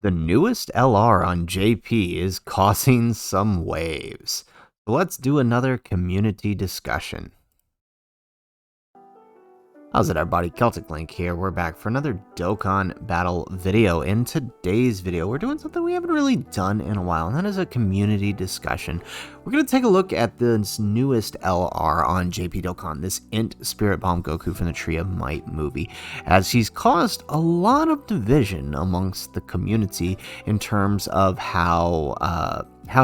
The newest LR on JP is causing some waves. So let's do another community discussion. How's it, everybody? Celtic Link here. We're back for another Dokkan battle video. In today's video, we're doing something we haven't really done in a while, and that is a community discussion. We're going to take a look at this newest LR on JP Dokkan, this INT Spirit Bomb Goku from the Tree of Might movie, as he's caused a lot of division amongst the community in terms of how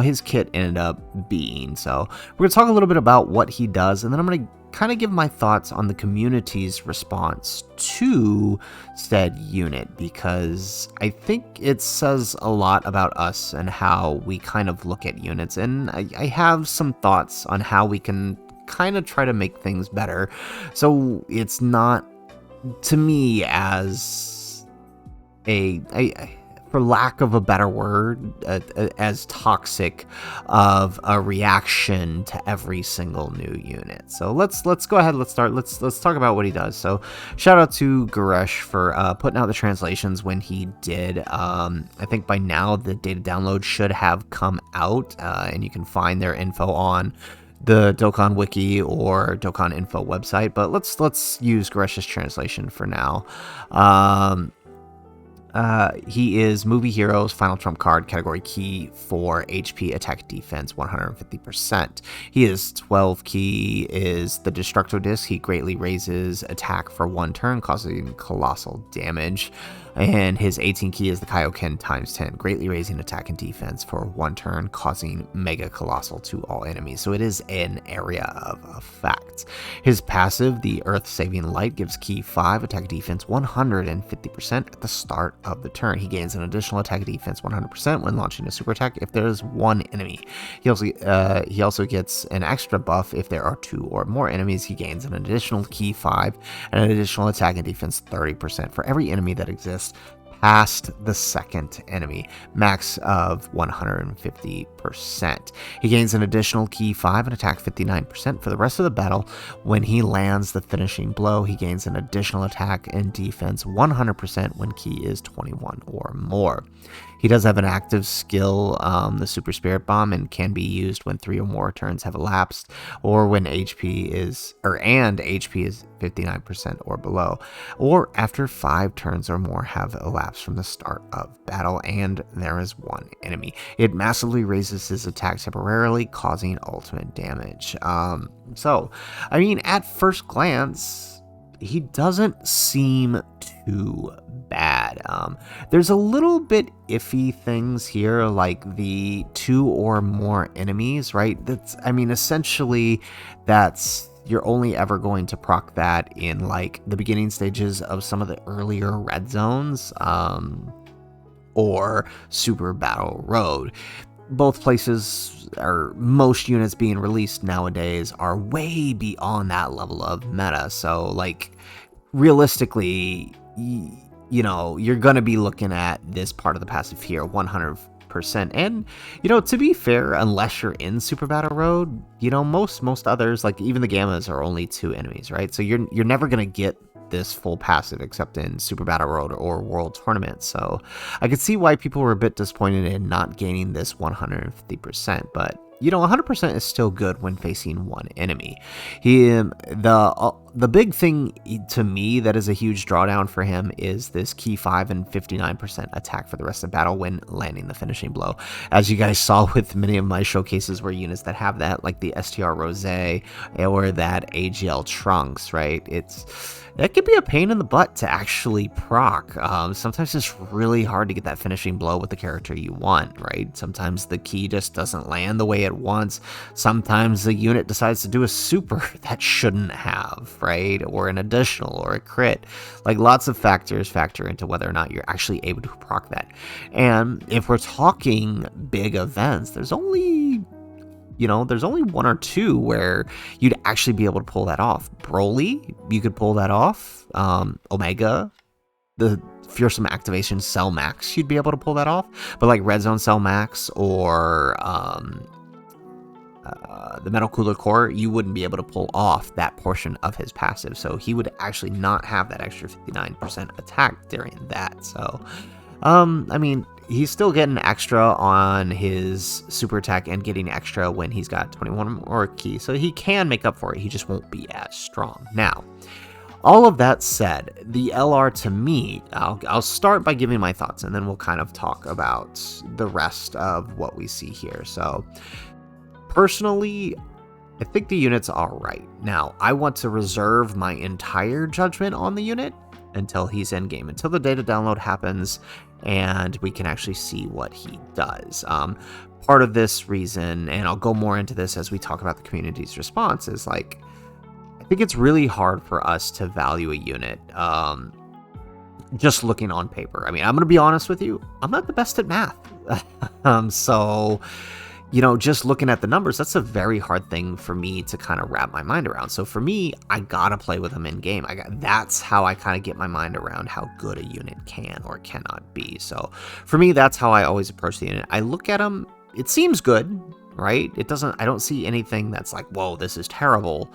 his kit ended up being. So we're going to talk a little bit about what he does, and then I'm going to kind of give my thoughts on the community's response to said unit, because I think it says a lot about us and how we kind of look at units, and I have some thoughts on how we can kind of try to make things better so it's not, to me, as for lack of a better word, as toxic of a reaction to every single new unit. So let's go ahead. Let's talk about what he does. So shout out to Garesh for putting out the translations when he did. I think by now the data download should have come out, and you can find their info on the Dokkan Wiki or Dokkan Info website. But let's use Garesh's translation for now. He is Movie Heroes, Final Trump card, category key for HP, attack, defense, 150%. He is 12 key, is the Destructo Disc. He greatly raises attack for 1 turn, causing colossal damage. And his 18 key is the Kaioken times 10, greatly raising attack and defense for 1 turn, causing mega colossal to all enemies. So it is an area of effect. His passive, the Earth Saving Light, gives key 5, attack defense 150% at the start of the turn. He gains an additional attack defense 100% when launching a super attack if there is 1 enemy. He also gets an extra buff if there are 2 or more enemies. He gains an additional key 5 and an additional attack and defense 30% for every enemy that exists past the second enemy, max of 150%. He gains an additional key 5 and attack 59% for the rest of the battle. When he lands the finishing blow, he gains an additional attack and defense 100% when key is 21 or more. He does have an active skill, the Super Spirit Bomb, and can be used when 3 or more turns have elapsed, or when HP is 59% or below, or after 5 turns or more have elapsed from the start of battle and there is 1 enemy. It massively raises his attack temporarily, causing ultimate damage. So, I mean, at first glance, he doesn't seem too bad. There's a little bit iffy things here, like the 2 or more enemies, right? Essentially, you're only ever going to proc that in like the beginning stages of some of the earlier red zones, or Super Battle Road. Both places, or most units being released nowadays, are way beyond that level of meta. So, like, realistically, you're going to be looking at this part of the passive here 100%. And, to be fair, unless you're in Super Battle Road, most others, like even the Gammas, are only 2 enemies, right? So you're never going to get this full passive except in Super Battle Road or World Tournament. So I could see why people were a bit disappointed in not gaining this 150%, but 100% is still good when facing 1 enemy. The big thing to me that is a huge drawdown for him is this key 5 and 59% attack for the rest of the battle when landing the finishing blow. As you guys saw with many of my showcases where units that have that, like the STR Rose or that AGL Trunks, right? That could be a pain in the butt to actually proc. Sometimes it's really hard to get that finishing blow with the character you want, right? Sometimes the key just doesn't land the way it wants. Sometimes the unit decides to do a super that shouldn't have, right? Or an additional or a crit. Like, lots of factors factor into whether or not you're actually able to proc that. And if we're talking big events, there's only 1 or 2 where you'd actually be able to pull that off. Broly, you could pull that off. Omega, the Fearsome Activation Cell Max, you'd be able to pull that off. But like Red Zone Cell Max or the Metal Cooler Core, you wouldn't be able to pull off that portion of his passive. So he would actually not have that extra 59% attack during that. So, he's still getting extra on his super attack and getting extra when he's got 21 more ki, so he can make up for it. He just won't be as strong. Now, all of that said, the LR to me, I'll start by giving my thoughts, and then we'll kind of talk about the rest of what we see here. So, personally, I think the unit's all right. Now, I want to reserve my entire judgment on the unit until he's in game, until the data download happens, and we can actually see what he does. Part of this reason, and I'll go more into this as we talk about the community's response, is like, I think it's really hard for us to value a unit just looking on paper. I mean, I'm going to be honest with you, I'm not the best at math. So, you know, just looking at the numbers, that's a very hard thing for me to kind of wrap my mind around. So for me, I gotta play with them in game. That's how I kind of get my mind around how good a unit can or cannot be. So for me, that's how I always approach the unit. I look at them, it seems good, right? I don't see anything that's like, whoa, this is terrible.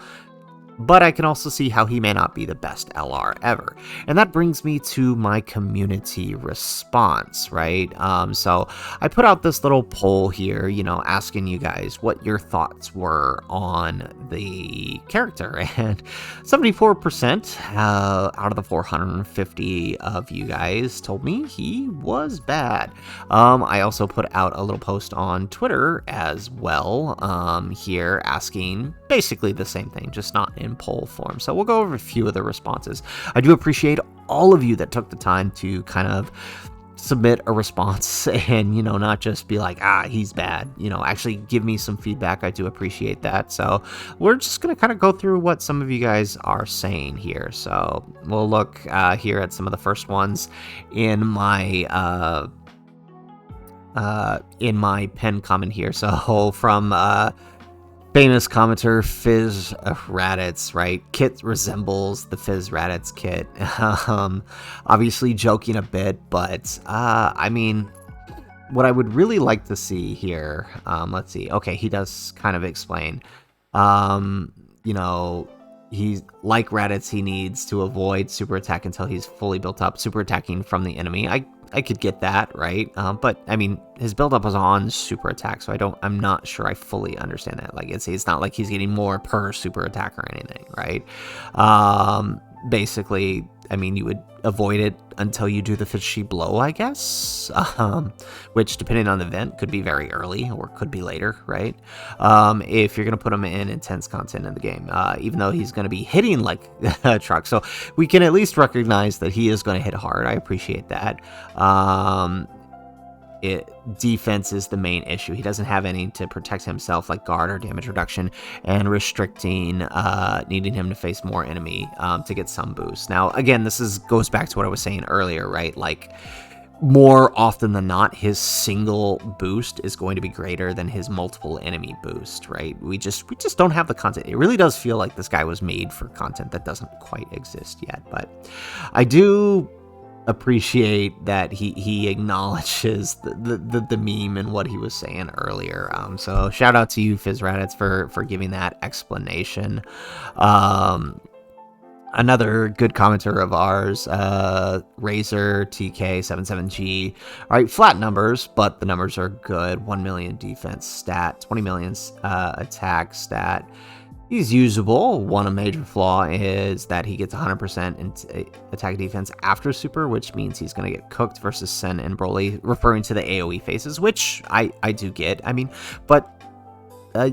But I can also see how he may not be the best LR ever. And that brings me to my community response, right? So I put out this little poll here, you know, asking you guys what your thoughts were on the character. And 74% out of the 450 of you guys told me he was bad. I also put out a little post on Twitter as well here asking basically the same thing, just not in poll form. So we'll go over a few of the responses. I do appreciate all of you that took the time to kind of submit a response and, you know, not just be like, he's bad, you know, actually give me some feedback. I do appreciate that. So we're just going to kind of go through what some of you guys are saying here. So we'll look here at some of the first ones in my pinned comment here. So from famous commenter Fizz Raditz, right? Kit resembles the Fizz Raditz kit. Obviously joking a bit, but I mean, what I would really like to see here, let's see. Okay, he does kind of explain. You know, he's like Raditz, he needs to avoid super attack until he's fully built up. Super attacking from the enemy. I could get that, right? But I mean, his build-up was on super attack, so I'm not sure I fully understand that. Like, it's not like he's getting more per super attack or anything, right? Basically, I mean, you would avoid it until you do the fishy blow, I guess, which, depending on the event, could be very early or could be later, right? If you're going to put him in intense content in the game, even though he's going to be hitting like a truck. So we can at least recognize that he is going to hit hard. I appreciate that. Defense is the main issue. He doesn't have any to protect himself, like guard or damage reduction, and restricting, needing him to face more enemy to get some boost. Now, again, this goes back to what I was saying earlier, right? Like, more often than not, his single boost is going to be greater than his multiple enemy boost, right? We just don't have the content. It really does feel like this guy was made for content that doesn't quite exist yet, but I do appreciate that he acknowledges the meme and what he was saying earlier. So shout out to you, Fizz Raditz, for giving that explanation. Another good commenter of ours, Razor TK77G. All right, flat numbers, but the numbers are good. 1 million defense stat, 20 million attack stat. He's usable. One major flaw is that he gets 100% in attack defense after super, which means he's going to get cooked versus Sen and Broly, referring to the AoE phases, which I do get. I mean, but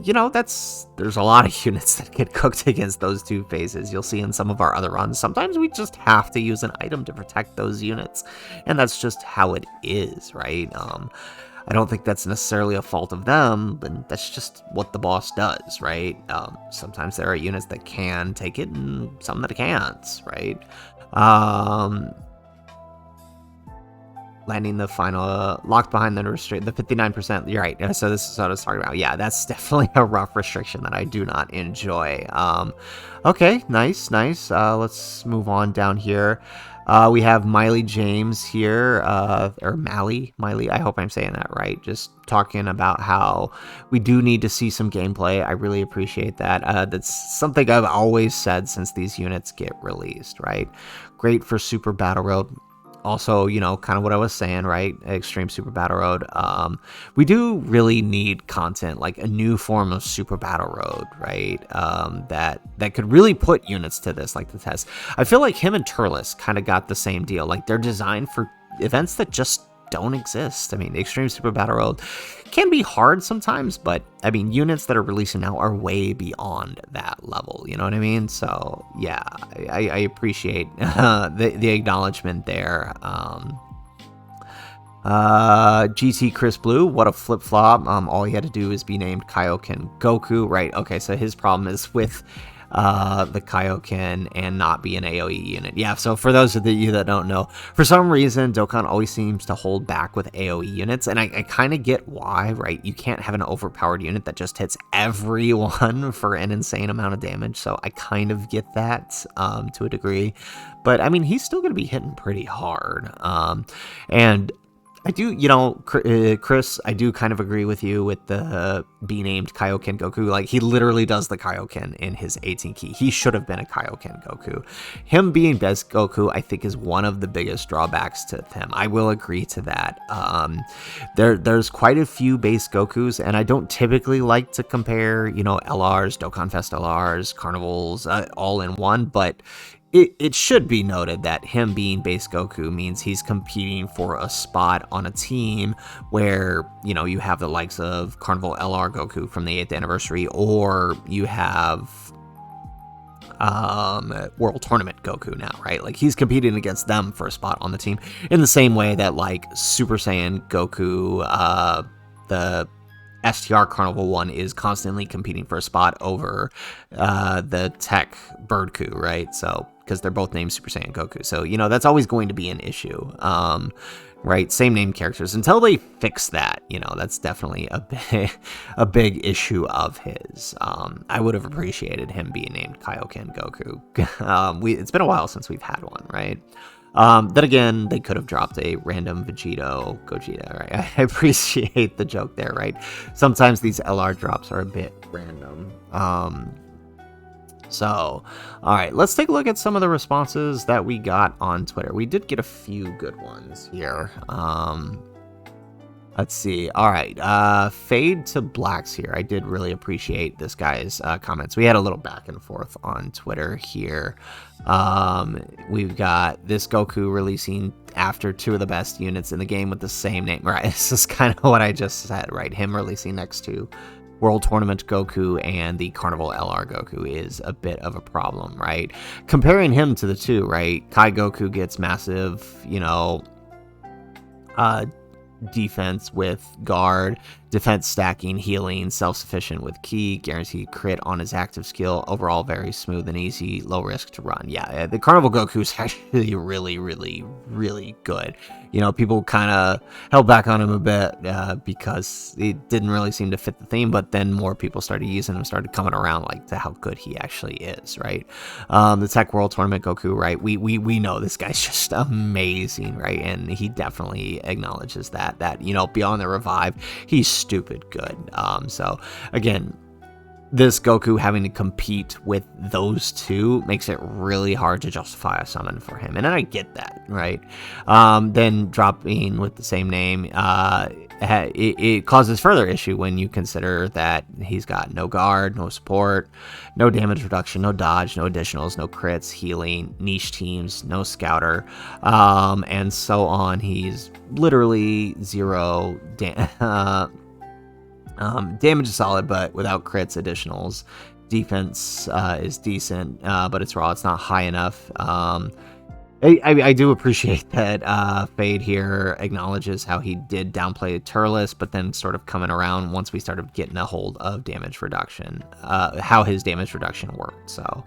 you know, there's a lot of units that get cooked against those two phases. You'll see in some of our other runs, sometimes we just have to use an item to protect those units, and that's just how it is, right? I don't think that's necessarily a fault of them, but that's just what the boss does, right? Sometimes there are units that can take it and some that can't, right? Landing the final, locked behind the 59%, you're right. So this is what I was talking about. Yeah, that's definitely a rough restriction that I do not enjoy. Okay, nice. Let's move on down here. We have Miley James here, or Miley, I hope I'm saying that right, just talking about how we do need to see some gameplay. I really appreciate that. That's something I've always said since these units get released, right? Great for Super Battle Road. also, kind of what I was saying, right? Extreme Super Battle Road. We do really need content, like a new form of Super Battle Road, right? That could really put units to this, like the test. I feel like him and Turles kind of got the same deal. Like, they're designed for events that just don't exist. I mean, the Extreme Super Battle Road can be hard sometimes, but I mean, units that are releasing now are way beyond that level. You know what I mean? So yeah, I appreciate the acknowledgement there. GT Chris Blue, what a flip flop. All he had to do is be named Kaioken Goku, right? Okay, so his problem is with the Kaioken and not be an AoE unit. Yeah, so for those of you that don't know, for some reason, Dokkan always seems to hold back with AoE units, and I kind of get why, right? You can't have an overpowered unit that just hits everyone for an insane amount of damage, so I kind of get that to a degree. But, I mean, he's still going to be hitting pretty hard. And I do, Chris, I do kind of agree with you with the be named Kaioken Goku. Like, he literally does the Kaioken in his 18 key. He should have been a Kaioken Goku. Him being best Goku, I think, is one of the biggest drawbacks to him. I will agree to that. There's quite a few base Gokus, and I don't typically like to compare, LRs, Dokkan Fest LRs, Carnivals, all in one, but it should be noted that him being base Goku means he's competing for a spot on a team where, you have the likes of Carnival LR Goku from the 8th anniversary, or you have World Tournament Goku now, right? Like, he's competing against them for a spot on the team in the same way that, like, Super Saiyan Goku, the STR Carnival 1 is constantly competing for a spot over the Tech Birdku, right? So, because they're both named Super Saiyan Goku. So, that's always going to be an issue, right? Same name characters. Until they fix that, that's definitely a big issue of his. I would have appreciated him being named Kaioken Goku. It's been a while since we've had one, right? Then again, they could have dropped a random Gogeta, right? I appreciate the joke there, right? Sometimes these LR drops are a bit random. So, all right, let's take a look at some of the responses that we got on Twitter. We did get a few good ones here. Let's see. All right. Fade to Blacks here. I did really appreciate this guy's comments. We had a little back and forth on Twitter here. We've got this Goku releasing after two of the best units in the game with the same name. Right. This is kind of what I just said, right? Him releasing next to World Tournament Goku and the Carnival LR Goku is a bit of a problem, right? Comparing him to the two, right? Kai Goku gets massive, defense with guard, defense stacking, healing, self-sufficient with ki, guaranteed crit on his active skill, overall very smooth and easy, low risk to run. Yeah, the Carnival Goku is actually really, really, really good. People kind of held back on him a bit because it didn't really seem to fit the theme, but then more people started using him, started coming around like to how good he actually is, right? The Tech World Tournament Goku, right? We know this guy's just amazing, right? And he definitely acknowledges that beyond the revive, he's stupid good. So again, this Goku having to compete with those two makes it really hard to justify a summon for him, and I get that, right? Then dropping with the same name, it causes further issue when you consider that he's got no guard, no support, no damage reduction, no dodge, no additionals, no crits, healing, niche teams, no scouter, and so on. He's literally zero damage is solid, but without crits, additionals. Defense is decent, but it's raw. It's not high enough. I do appreciate that Fade here acknowledges how he did downplay Turles, but then sort of coming around once we started getting a hold of damage reduction, how his damage reduction worked. So,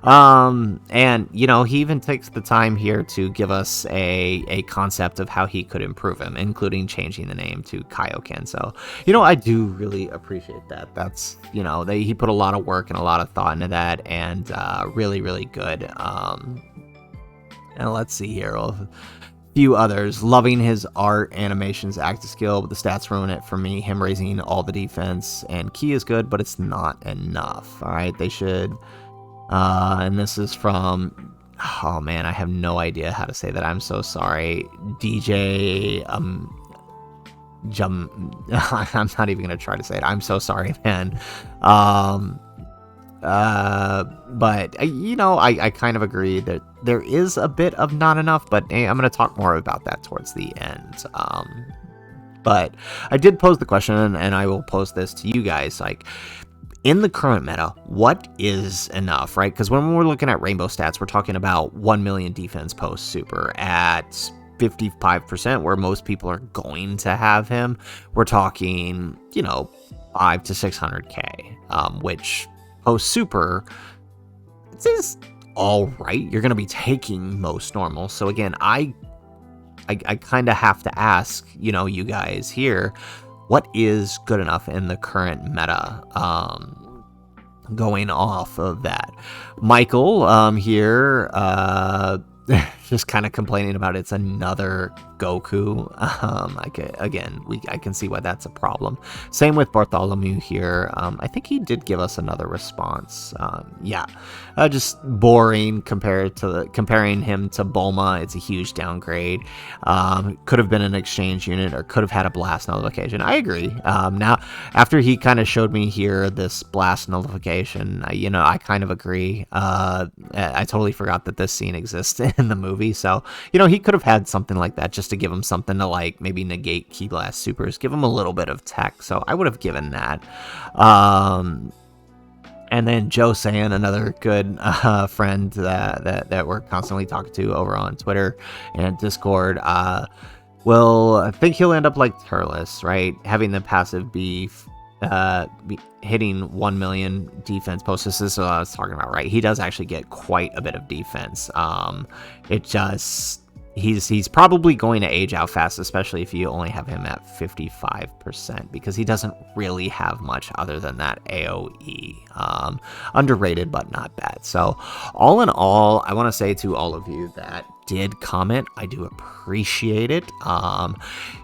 and he even takes the time here to give us a concept of how he could improve him, including changing the name to Kaioken. So, I do really appreciate that. That's, he put a lot of work and a lot of thought into that, and really, really good. And let's see here, a few others. Loving his art, animations, active skill, but the stats ruin it for me. Him raising all the defense and ki is good, but it's not enough. All right, they should. And this is from oh man, I have no idea how to say that. I'm so sorry. DJ, I'm not even gonna try to say it. I'm so sorry, man. Um, but I kind of agree that there is a bit of not enough, but I'm gonna talk more about that towards the end. But I did pose the question, and I will pose this to you guys, like, in the current meta, what is enough, right? Because when we're looking at rainbow stats, we're talking about 1 million defense post super at 55%, where most people are going to have him. We're talking, 5 to 600k, which post super, it is all right. You're going to be taking most normal. So again, I kind of have to ask, you guys here, what is good enough in the current meta? Going off of that, Michael here just kind of complaining about it's another Goku. I can see why that's a problem. Same with Bartholomew here. I think he did give us another response. Just boring comparing him to Bulma. It's a huge downgrade. Could have been an exchange unit, or could have had a blast nullification. I agree. Now, after he kind of showed me here this blast nullification, I kind of agree. I totally forgot that this scene exists in the movie. So, he could have had something like that just to give him something to, like, maybe negate Ki Blast supers, give him a little bit of tech. So I would have given that. And then Joe San, another good friend that we're constantly talking to over on Twitter and Discord. I think he'll end up like Turles, right? Having the passive be hitting 1 million defense posts. This is what I was talking about, right? He does actually get quite a bit of defense. He's probably going to age out fast, especially if you only have him at 55%, because he doesn't really have much other than that AoE. Underrated, but not bad. So all in all, I want to say to all of you that did comment, I do appreciate it.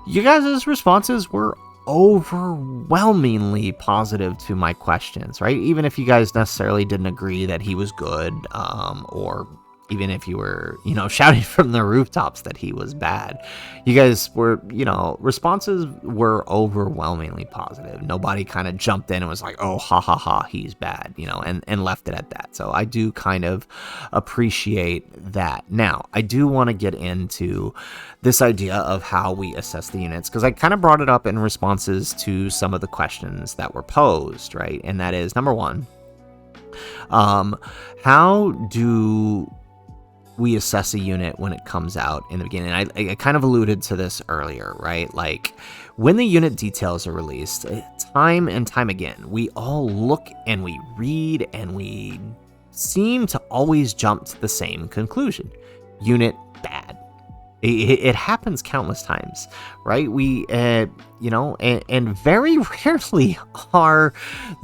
You guys' responses were overwhelmingly positive to my questions, right? Even if you guys necessarily didn't agree that he was good, or even if you were, shouting from the rooftops that he was bad, you guys were, responses were overwhelmingly positive. Nobody kind of jumped in and was like, oh, ha, ha, ha, he's bad, and left it at that. So I do kind of appreciate that. Now, I do want to get into this idea of how we assess the units, because I kind of brought it up in responses to some of the questions that were posed, right? And that is, number one, how do we assess a unit when it comes out in the beginning? I kind of alluded to this earlier, right? Like, when the unit details are released, time and time again, we all look and we read and we seem to always jump to the same conclusion: unit bad. It happens countless times, right? We, and very rarely are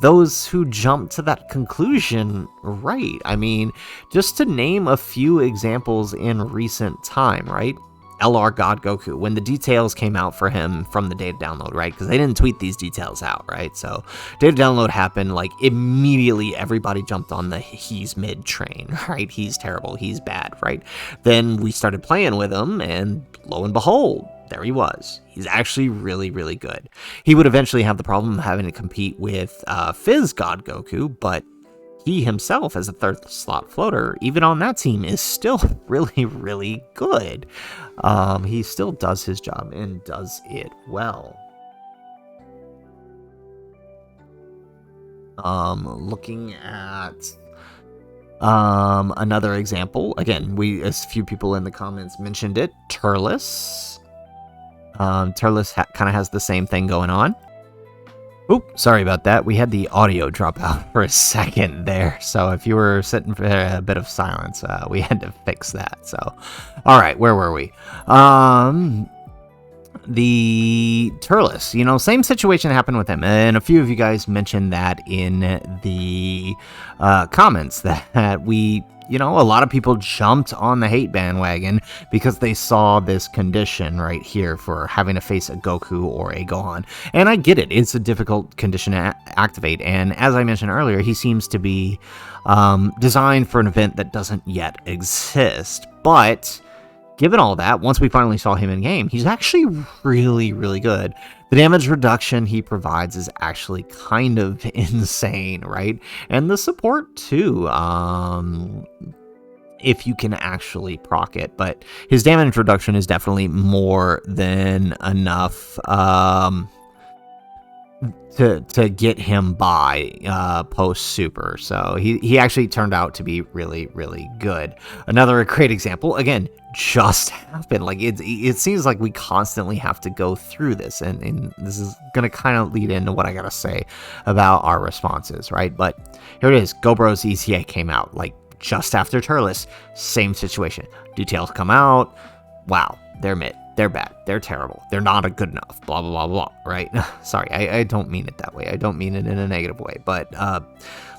those who jump to that conclusion right. I mean, just to name a few examples in recent time, right? LR God Goku, when the details came out for him from the data download, right? Because they didn't tweet these details out, right? So data download happened, like, immediately everybody jumped on the he's mid train, right? He's terrible, he's bad, right? Then we started playing with him, and lo and behold, there he was. He's actually really, really good. He would eventually have the problem of having to compete with Fizz God Goku, but he himself, as a third slot floater, even on that team, is still really, really good. He still does his job and does it well. Looking at another example, again, a few people in the comments mentioned it, Turles. Turles kind of has the same thing going on. Oop, sorry about that. We had the audio drop out for a second there. So if you were sitting for a bit of silence, we had to fix that. So, all right, where were we? The Turles, same situation happened with him. And a few of you guys mentioned that in the comments, that we a lot of people jumped on the hate bandwagon because they saw this condition right here for having to face a Goku or a Gohan. And I get it. It's a difficult condition to activate. And as I mentioned earlier, he seems to be designed for an event that doesn't yet exist. But given all that, once we finally saw him in game, he's actually really, really good. The damage reduction he provides is actually kind of insane, right? And the support too, if you can actually proc it. But his damage reduction is definitely more than enough to get him by post super. So he actually turned out to be really, really good. Another great example, again, just happened. Like it seems like we constantly have to go through this, and this is gonna kind of lead into what I gotta say about our responses, right? But here it is. GoBro's ETA came out like just after Turles. Same situation. Details come out. Wow, they're mid. They're bad. They're terrible. They're not a good enough. Blah, blah, blah, blah. Right? Sorry, I don't mean it that way. I don't mean it in a negative way. But,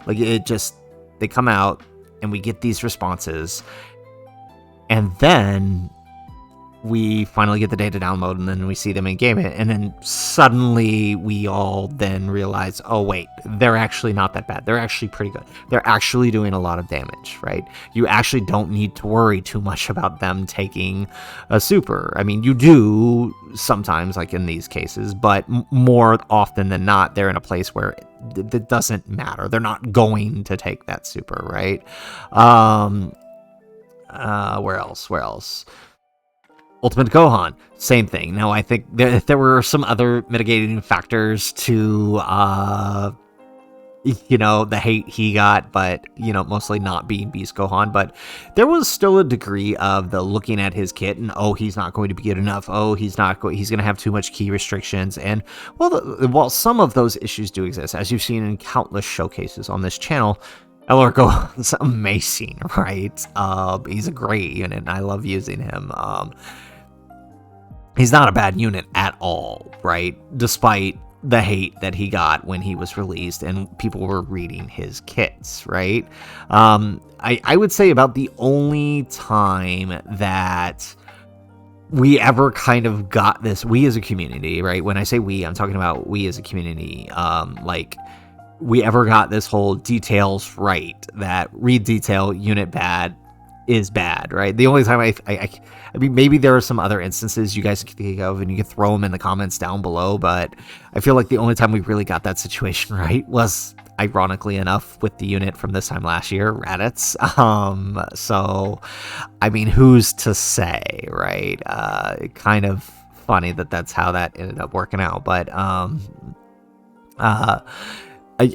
they come out and we get these responses. And then we finally get the data download, and then we see them in game, and then suddenly we all then realize, oh wait, they're actually not that bad. They're actually pretty good. They're actually doing a lot of damage, right? You actually don't need to worry too much about them taking a super. I mean, you do sometimes, like in these cases, but more often than not, they're in a place where it doesn't matter. They're not going to take that super, right? Where else? Ultimate Gohan, same thing. Now, I think there were some other mitigating factors to, the hate he got, but, mostly not being Beast Gohan. But there was still a degree of the looking at his kit and, oh, he's not going to be good enough. Oh, he's going to have too much key restrictions. And, while some of those issues do exist, as you've seen in countless showcases on this channel, LR Gohan's amazing, right? He's a great unit, and I love using him. He's not a bad unit at all, right? Despite the hate that he got when he was released and people were reading his kits, right? I would say about the only time that we ever kind of got this, we as a community, right? When I say we, I'm talking about we as a community, we ever got this whole details right, that read detail, unit bad is bad, right? The only time I mean, maybe there are some other instances you guys can think of, and you can throw them in the comments down below, but I feel like the only time we really got that situation right was, ironically enough, with the unit from this time last year, Raditz. So, I mean, who's to say, right? Kind of funny that's how that ended up working out, but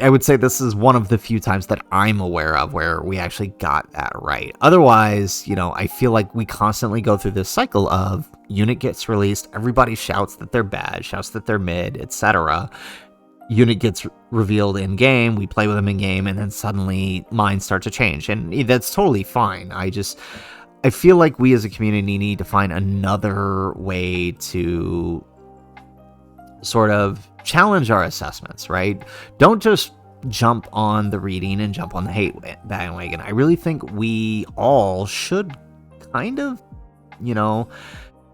I would say this is one of the few times that I'm aware of where we actually got that right. Otherwise, I feel like we constantly go through this cycle of unit gets released, everybody shouts that they're bad, shouts that they're mid, etc. Unit gets revealed in game, we play with them in game, and then suddenly minds start to change. And that's totally fine. I feel like we as a community need to find another way to sort of challenge our assessments, right? Don't just jump on the reading and jump on the hate bandwagon. I really think we all should kind of,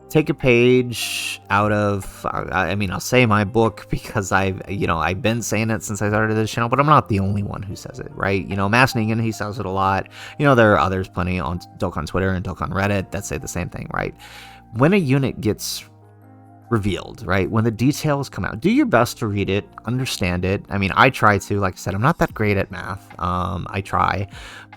take a page out of, I'll say my book because I've been saying it since I started this channel, but I'm not the only one who says it, right? Mass Negan, he says it a lot. There are others plenty on Dokkan Twitter and Dokkan Reddit that say the same thing, right? When a unit gets revealed, right? When the details come out, do your best to read it, understand it. I mean, I try to, like I said, I'm not that great at math. I try,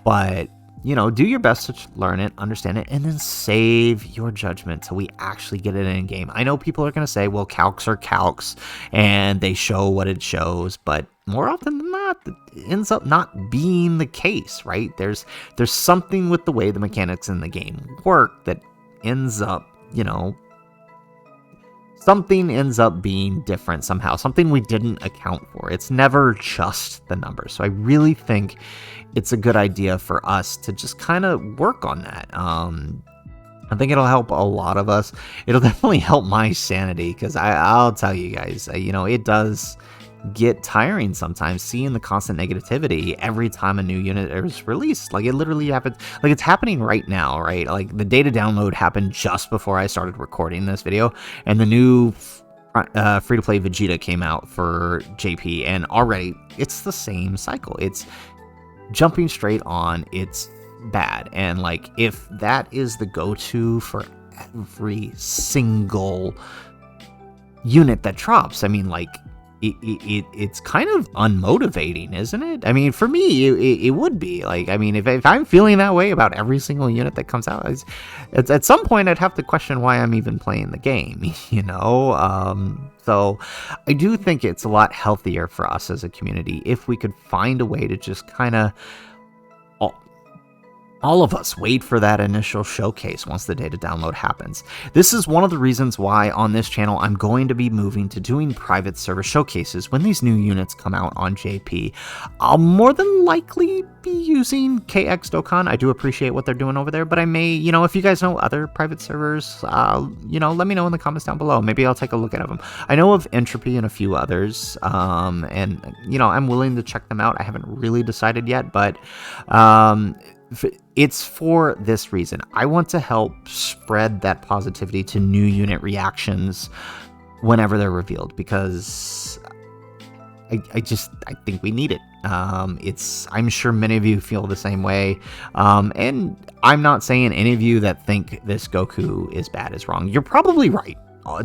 but do your best to learn it, understand it, and then save your judgment till we actually get it in game. I know people are going to say, well, calcs are calcs and they show what it shows, but more often than not, it ends up not being the case, right? There's something with the way the mechanics in the game work that ends up, something ends up being different somehow, something we didn't account for. It's never just the numbers. So I really think it's a good idea for us to just kind of work on that. I think it'll help a lot of us. It'll definitely help my sanity, because I'll tell you guys, it does get tiring sometimes, seeing the constant negativity every time a new unit is released. Like, it literally happens, like, it's happening right now, right? Like, the data download happened just before I started recording this video, and the new free-to-play Vegeta came out for JP, and already it's the same cycle. It's jumping straight on, it's bad. And like, if that is the go-to for every single unit that drops, I mean, like, it's kind of unmotivating, isn't it? I mean, for me, it would be. Like, I mean, if I'm feeling that way about every single unit that comes out, at some point I'd have to question why I'm even playing the game, you know? So I do think it's a lot healthier for us as a community if we could find a way to just kind of all of us wait for that initial showcase once the data download happens. This is one of the reasons why on this channel I'm going to be moving to doing private server showcases when these new units come out on JP. I'll more than likely be using KX Dokkan. I do appreciate what they're doing over there, but I may, you know, if you guys know other private servers, you know, let me know in the comments down below. Maybe I'll take a look at them. I know of Entropy and a few others, and, you know, I'm willing to check them out. I haven't really decided yet, but it's for this reason. I want to help spread that positivity to new unit reactions whenever they're revealed, because I think we need it. I'm sure many of you feel the same way, and I'm not saying any of you that think this Goku is bad is wrong. You're probably right,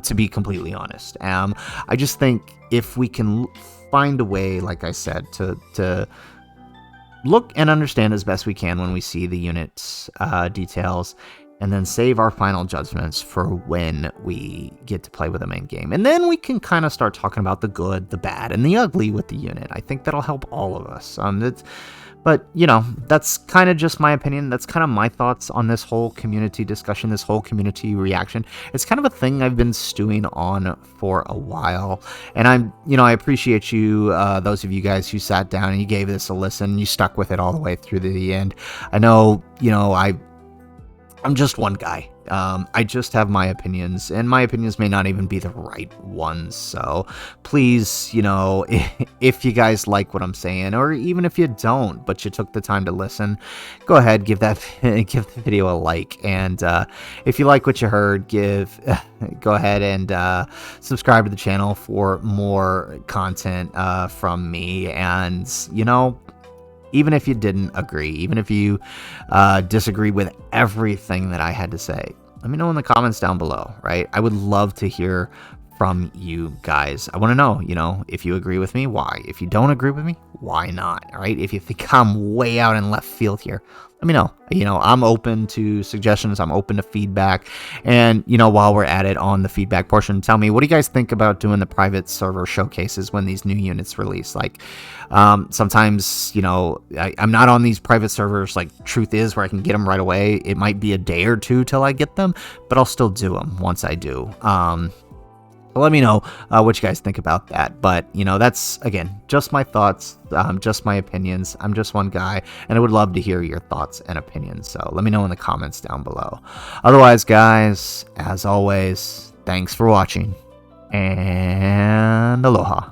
to be completely honest. I just think if we can find a way, like I said, to look and understand as best we can when we see the unit's details, and then save our final judgments for when we get to play with them in game. And then we can kind of start talking about the good, the bad, and the ugly with the unit. I think that'll help all of us. But, you know, that's kind of just my opinion. That's kind of my thoughts on this whole community discussion, this whole community reaction. It's kind of a thing I've been stewing on for a while. And I appreciate you, those of you guys who sat down and you gave this a listen. You stuck with it all the way through to the end. I know, you know, I'm just one guy. I just have my opinions, and my opinions may not even be the right ones. So please, you know, if you guys like what I'm saying, or even if you don't, but you took the time to listen, go ahead, give the video a like. And if you like what you heard, go ahead and subscribe to the channel for more content from me. And, you know, even if you didn't agree, even if you disagree with everything that I had to say, let me know in the comments down below, right? I would love to hear from you guys. I want to know, you know, if you agree with me, why? If you don't agree with me, why not? All right? If you think I'm way out in left field here, let me know. You know, I'm open to suggestions. I'm open to feedback. And, you know, while we're at it on the feedback portion, tell me, what do you guys think about doing the private server showcases when these new units release? Like, sometimes, you know, I'm not on these private servers, like, truth is, where I can get them right away. It might be a day or two till I get them, but I'll still do them once I do. Let me know what you guys think about that. But, you know, that's, again, just my thoughts, just my opinions. I'm just one guy, and I would love to hear your thoughts and opinions. So let me know in the comments down below. Otherwise, guys, as always, thanks for watching, and aloha.